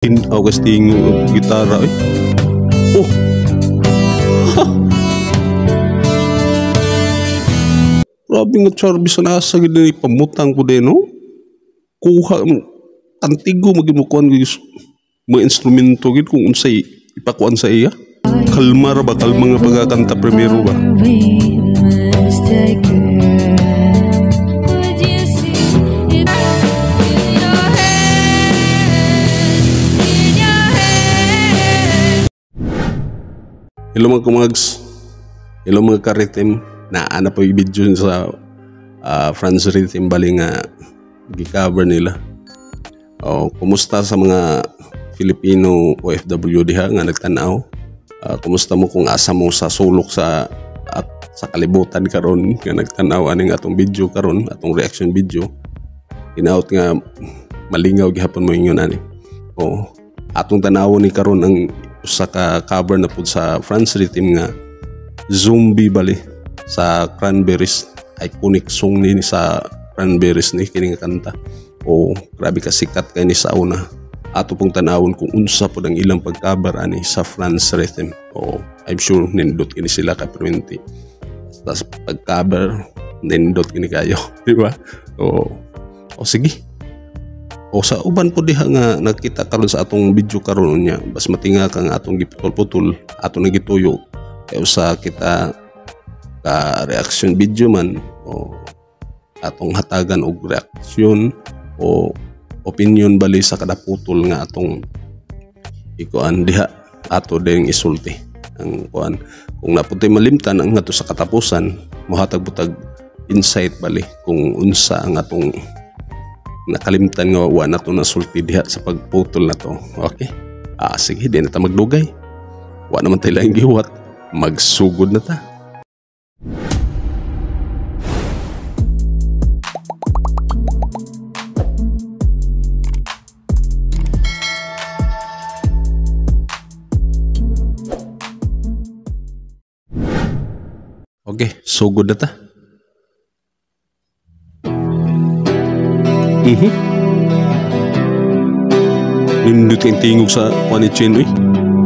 In Augustine gitara eh. Oh. Grabe nga charbi sa nasa gid ni pamutang ko din no. Kuha antigo magimukuan gid mga instrumento gid kung unsay ipakuan sa iya. Kalmar ba kalma nga pagkakanta primero ba? Hello mga kumags, hello mga karitim, naana po yung video sa France Rhythm bali nga gi-cover nila. Kumusta sa mga Filipino OFW diha nga nagtanaw? Kumusta mo kung asa mo sa sulok sa kalibutan karon nga nagtanaw aning atong video karon, atong reaction video. Hinaut nga malingaw gihapon mo ingon ani. Atong tanawon ni karon ang usa ka cover na pud sa France Rhythm nga Zombie bali sa Cranberries, iconic song ni sa Cranberries ni kini nga kanta. Grabe ka sikat kay ni sa una. Ato pong tanawon kung unsa pud ang ilang pag-cover ani sa France Rhythm. I'm sure nindot kini sila ka permanente. Tapos pag-cover nindot kini kayo, di ba? Sige. Sa uban po diha nga nakita karon sa atong video karon nya bas matinga kang atong giputol-putol atong nagituyo kay usa kita ka reaction video man atong hatagan og reaksyon o opinion bali sa kada putol nga atong ikuan diha ato ding isulti ang kuan kung naputoy malimtan ang ato sa katapusan mohatag butag insight bali kung unsa ang atong nakalimtan nga wa na to nasulti diha sa pagputol na to. Okay? Sige, di na ta magdugay. Wa naman tayo lang giwat. Magsugod na ta. Okay, sugod na ta. Nindot yung tingog sa panichin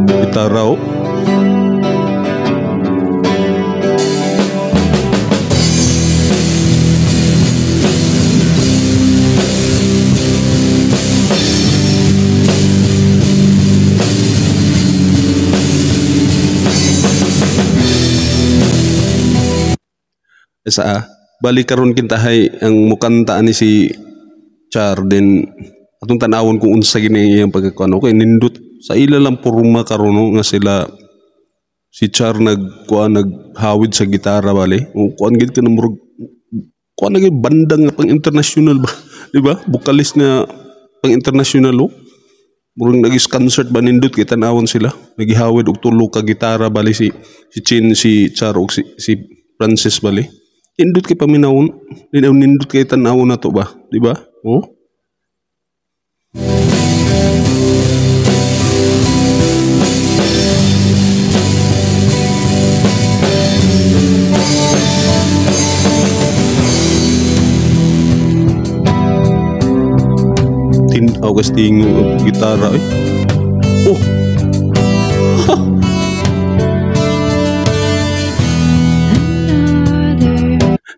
gitara balik karon kintahay ang mukanta ni si Char din atong tanawon kung unsa gini iyang pagkakuan kay nindot sa ila lang porma karon nga sila si Char naghawid sa gitara bali kuan gid kana murag kuan gid bandang pang international ba di ba vokalist nga pang international murag nagis concert ba nindot kay tanawon sila nagihawid og tulo ka gitara bali si Chin si Char og si Francis bali nindot kay paminawon nindot kay tanawon na to ba di ba Augustine gitara eh.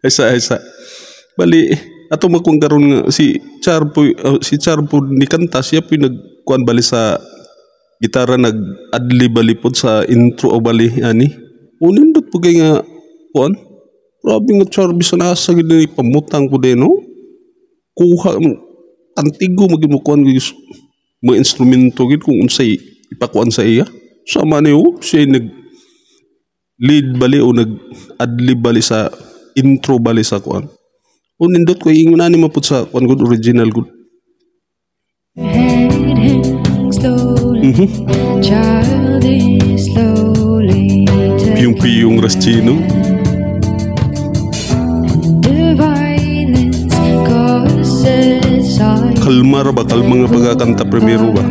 Esa bali ato magkung karon nga si Char po ni kanta siya po nagkuan bali sa gitara nag-adlib bali po sa intro o bali ani nindot po kay nga kuan grabe nga Char bisan asa gid ni pamutang ko din no kuha antigo magimukuan gid mga instrumento gid kung unsay ipakuan sa iya sama niyo siya nag lead bali o nag-adlib bali sa intro bali sa kuan nindot ko ingon ani mapud sa kuan good original good piyong Rastino kalmar ba kalma nga pagkakanta primero ba?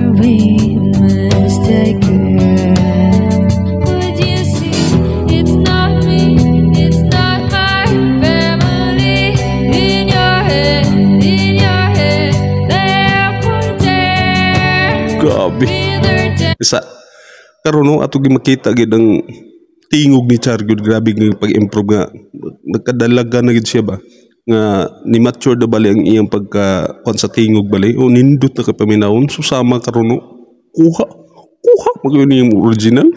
Grabe grabe. Isa karon no ato gi makita gid ang tingog ni Char gyud, grabe nga pag-improve nga nagkadalaga na gid siya ba nga ni mature na bali ang iyang pagka kon sa tingog bali o nindot na kapaminawon susama karon no kuha magayon yung original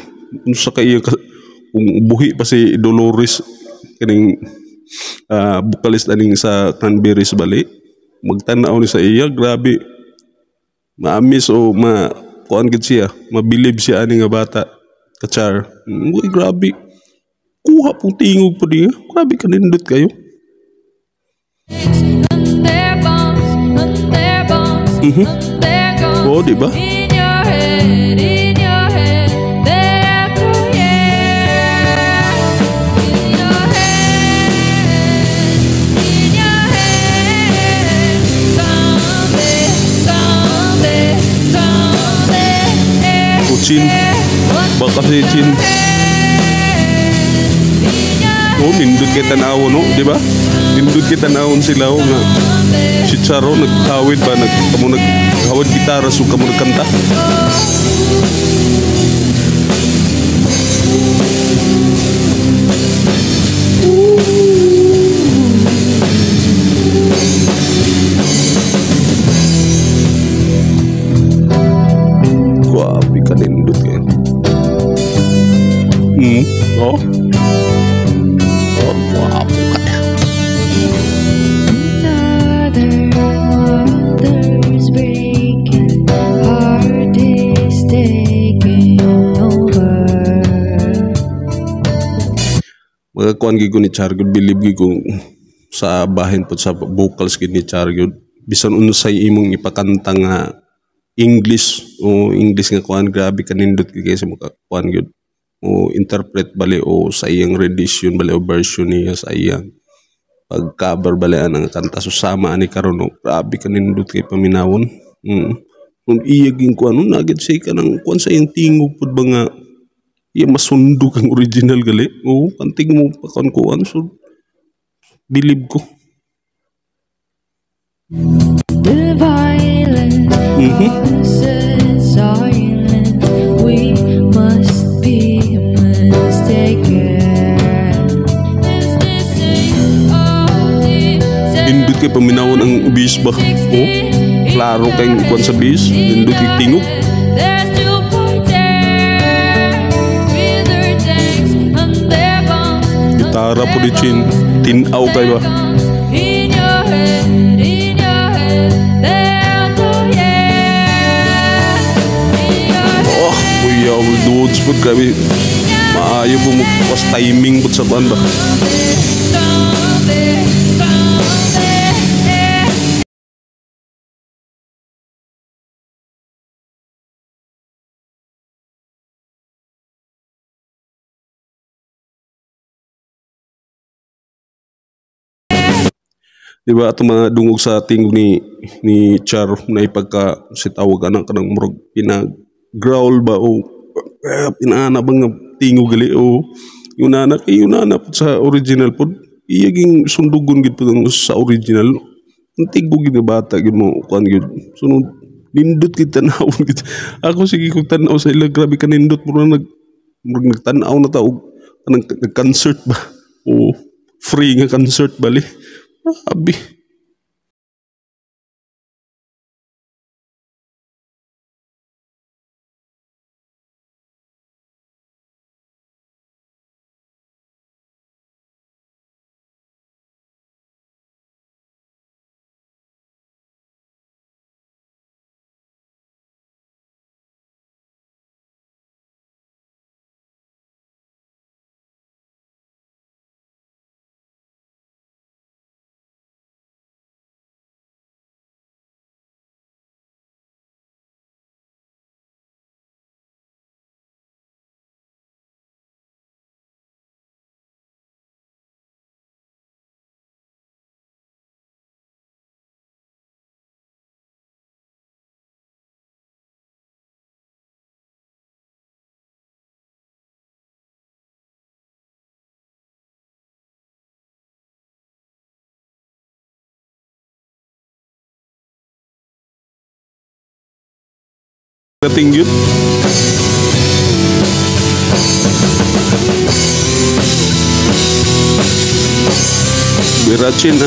sa kay kung buhi pa si Dolores kaning vocalist aning sa Cranberries bali magtanaw ni sa iya, grabe ma-miss o kuan gid siya, mabilib siya ani nga bata ka Char. Uy, grabe kuha pong tingog po niya, grabe kanindot kayo. Oo, di ba? Chin, baka si Chin. Oh, nindot kita tanawon, no, di ba? Nindot kita tanawon sila nga si Charo nagkawid ba kamo naghawid gitara so kamo nagkanta. Grabe kanindot kayo. Oh. Oh, guwapo kaya. Mother's breaking, heart is taking over. Magakuan gid ko ni Char gyud, believe gid ko sa bahin po sa vocals gid ni Char gyud. Bisan unsay imong ipakanta nga English o English nga kuan, grabe kanindot kay sa mga kuan gyud o interpret bali o sa iyang rendition bali o version niya sa iyang pag-cover bali ang kanta susama ani karon no, grabe kanindot kay paminawon. Kung iya ging kuan no nagid say ka nang kuan sa iyang tingog pud ba nga iya masundog ang original gali o kanting mo pa kuan so believe ko. The violence causes silence. We must be mistaken. Nindot kay paminawon ang bis ba? Oh, klaro kay kuan sa bis, nindot kay tingog. Gitara po di Chin, tinaw kay ba? Oh, kuya, dudes po grabe. Maayo po mo pas timing po sa kuan ba? Diba ato mga dungog sa tingog ni Char na ipagka si tawag anak kanang murag growl ba o pinaana bang nga tingog gali o yun nana po sa original po iyaging sundugon gid po sa original ang tingog gid nga bata gid mo kuan gid sunod nindot gid tanawon gid ako sige kog tan-aw sa ila, grabe kanindot murag nagtan-aw na ta og nag-concert ba o free nga concert bali. Abi. Dating yun. Birachin na.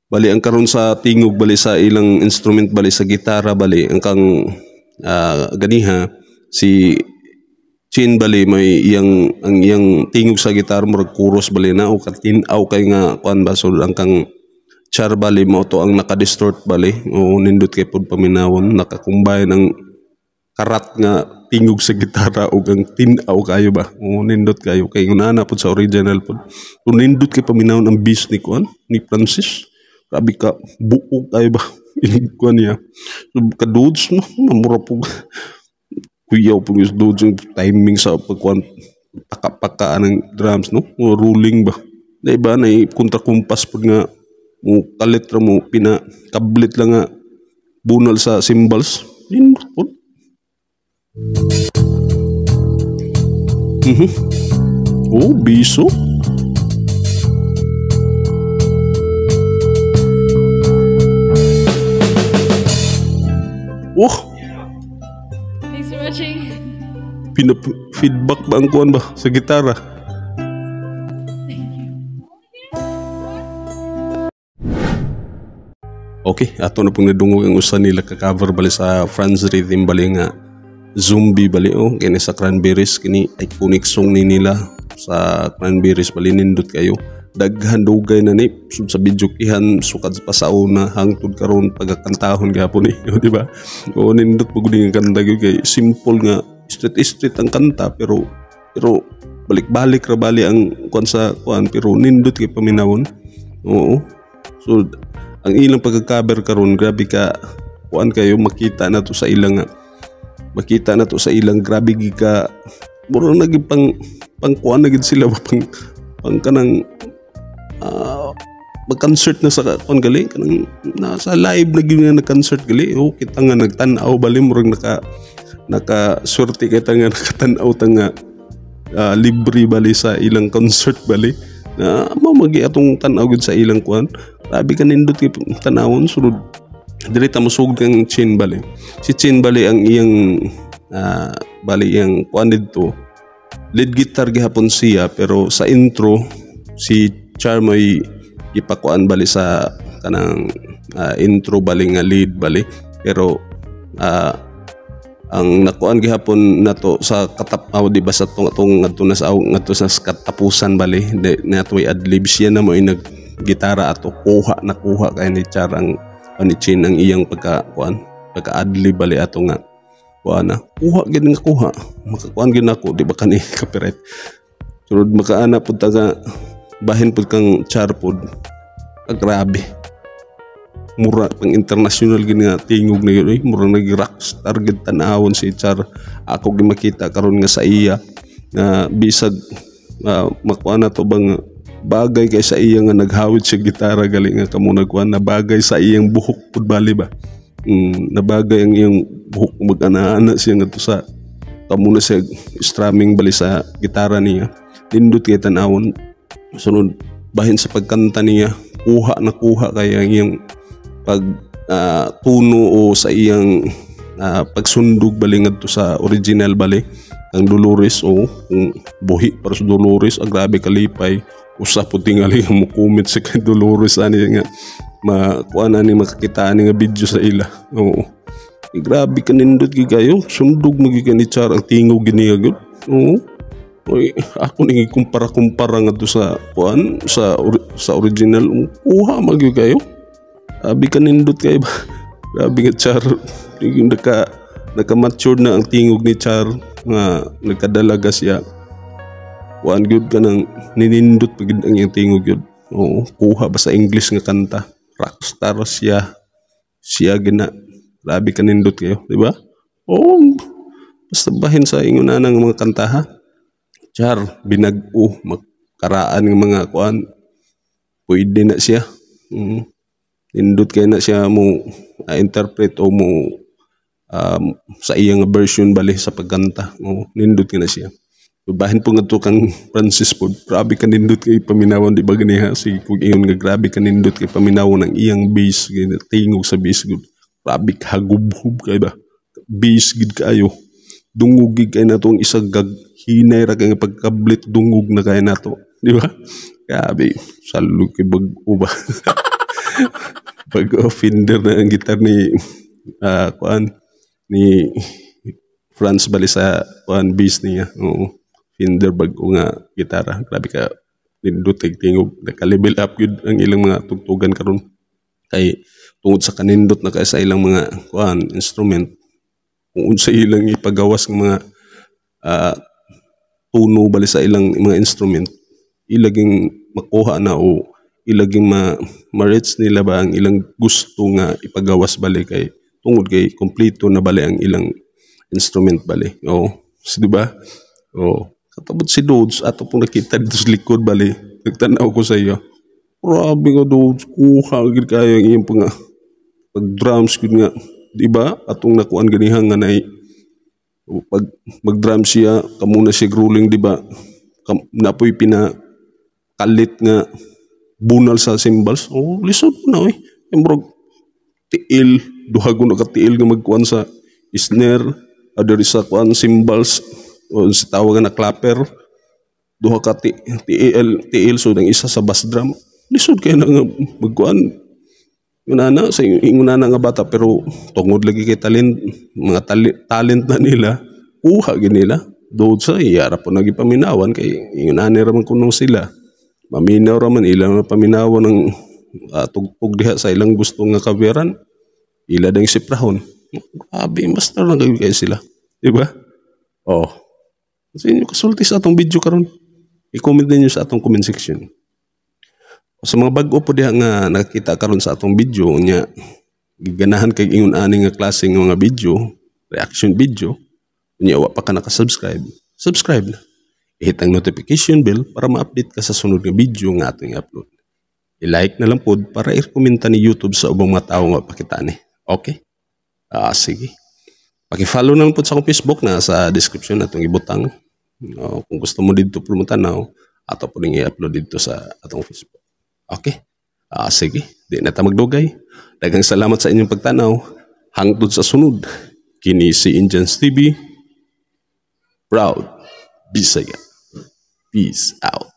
Bali ang karon sa tingog bali sa ilang instrument bali sa gitara bali ang kang ganiha si Chin bali may ang iyang tingog sa gitara murag chorus bali na o katinaw kay nga kuan ba so ang kang char bali mo to ang naka-distort bali o nindot kay pud paminawon nakakumbay ng karat nga tingog sa gitara o ang tinaw kayo ba o nindot kayo kay unana pud sa original pud o nindot kay paminawon ang bass ni kuan ni Francis. Grabe ka, buo kayo ba? Iligkuan niya. Ka-dudes, no? Mamura po. Kuyaw po yung dudes yung timing sa pagkuhan. Paka ng drums, no? O ruling ba? Na iba, na kontra-kumpas pag nga mo kalitra mo, pinakablit lang nga bunal sa cymbals. Yun po. Oh, biso. Oh, Thanks for watching. feedback ba ang kuhan ba sa gitara? Okay, ato na pong nadungog ang usa nila ka-cover bali sa Franz Rhythm bali nga Zombie bali kini sa Cranberries kini iconic song ni nila sa Cranberries bali nindot kayo. Daghan dugay na ni sa video kihan sukad pa sa una hangtod karon pagkantahon gyapon di ba? O nindot pud ang kanta gyud kay simple nga street ang kanta pero balik-balik ra bali ang kuan sa kuan pero nindot kay paminawon. Oo. So ang ilang pagka-cover karon grabe ka kuan kayo makita na to sa ilang grabe gi ka mura naging pang kuan na gid sila pang kanang mag-concert na sa kon gali kanang nasa live na gyud nga nag-concert gali kita nga nagtan-aw bali murag naka swerte kay ta nga nakatan-aw ta nga libre bali sa ilang concert bali na magi atong tan-aw gud sa ilang kuan grabe ka nindot kay tan-awon sulod diri ta mosugod kang Chin bali si Chin bali ang iyang bali iyang kuan dito lead guitar gihapon siya pero sa intro si Char may ipakuan bali sa kanang intro bali nga lead bali pero ang nakuan gihapon nato sa katapaw di ba sa atong ngadto sa katapusan bali nato adlib siya na mo nag gitara ato nakuha kay ni Char ang ni Chin ang iyang pagka-adlib bali ato nga kuha na gid nga kuha makakuan gid nako di ba kani copyright sulod makaana pud ta nga bahin pud kang Char pud grabe mura pang international gid nga tingog na yun mura nag-rockstar gid tan-awon si Char ako gi makita karon nga sa iya na bisag makuha na to bang bagay kay sa iya nga naghawid siya gitara gali nga kamo nagkuha na bagay sa iyang buhok pud bali ba nabagay ang iyang buhok mag-ana-ana siya nga to sa kamo na siya strumming bali sa gitara niya nindot kay tan-awon sunod bahin sa pagkanta niya kuha kaya ang iyang pag tuno o sa iyang pagsundog bali ngadto sa original bali ang Dolores o kung buhi para sa Dolores grabe kalipay usa po tingali mo comment sa kay Dolores ani nga makuha ni makakita ni nga video sa ila oo grabe ka nindot kayo sundog magi ni Char ang tingog giniya gud oo oy ako nang kumpara nga to sa kuan sa original kuha magyo kayo abi ka nindot kayo ba grabe nga Char yung naka-mature na ang tingog ni Char nga nagkadalaga siya kuan gyud ka nang ninindot pagid ang iyang tingog gyud oo kuha ba sa English nga kanta rockstar siya gina grabe ka nindot kayo di ba oo basta bahin sa ingon na ng mga kanta ha Char binag-o magkaraan ng mga kuan pwede na siya nindot kay na siya mo interpret o mo sa iyang version bali sa pagkanta nindot kay na siya bahin po nga to kang Francis po, grabe ka nindot kay paminawan di ba ganiha, si kung iyon nga grabe ka nindot kay paminawan ng iyang base, tingog sa base gud, grabe ka hagubhub kay ba, base gid kayo, dungog gid kay nato ang isang hinay ra kay nga pagkablit dungog na kay nato, di ba? Grabe, salud kay bag-o ba. Pag-offender na ang gitar ni kuan ni Franz bali sa kuan base niya. Oo. Fender bag-o nga gitara. Grabe ka nindot tingog, naka-level up yun ang ilang mga tugtugan karon. Kay tungod sa kanindot na kay sa ilang mga kuan instrument, kung sa ilang ipagawas ng mga tuno bali sa ilang mga instrument, ilaging makuha na o ilaging ma-reach nila ba ang ilang gusto nga ipagawas bali kay tungod kay kompleto na bali ang ilang instrument bali. Oo. So, di ba? Oo. Katabot si Dodes, ato pong nakita dito sa likod bali. Nagtanaw ko sa iyo. Grabe nga Dodes, kuha gid kayo ang iyong pag-drums gud nga. Di ba? Atong nakuan ganihang nga na pag mag-drum siya, kamuna siya gruling, di ba? Napoy pinakalit nga bunal sa cymbals. Oh, lisod mo na Embrog tiil, duhagon na ka-tiil nga magkuan sa snare, adari sa kuan cymbals, o sa tawagan na clapper, duha ka tiil, so ang isa sa bass drum. Lisod kayo na nga magkuan. Yun sa ingunana nga bata, pero tungod lagi kay mga talent na nila, kuha gid nila. Doon sa iyara po nagipaminawan kay ingunana raman kunong sila. Maminaw raman ilang paminawan ng tugtog diha sa ilang gusto nga kaveran. Ila dang siprahon. Grabe, master na kayo sila. Di ba? Oh. Sa inyo kasulti sa atong video karon. I-comment ninyo sa atong comment section. Sa mga bag-o po diha nga nakita karon sa atong video nya giganahan kay ingon ani nga klase nga mga video, reaction video, nya wa pa ka naka-subscribe. Subscribe na. I-hit ang notification bell para ma-update ka sa sunod nga video nga atong i-upload. I-like na lang po para i-komenta ni YouTube sa ubang mga tao nga pakita ni. Okay? Sige. Paki-follow na lang po sa akong Facebook na sa description na itong ibutang. Kung gusto mo dito pumutanaw, ato po rin i-upload dito sa atong Facebook. Okay? Sige. Di na ta magdugay. Daghang salamat sa inyong pagtanaw. Hangtod sa sunod. Kini si Indians TV. Proud Bisaya. Peace out.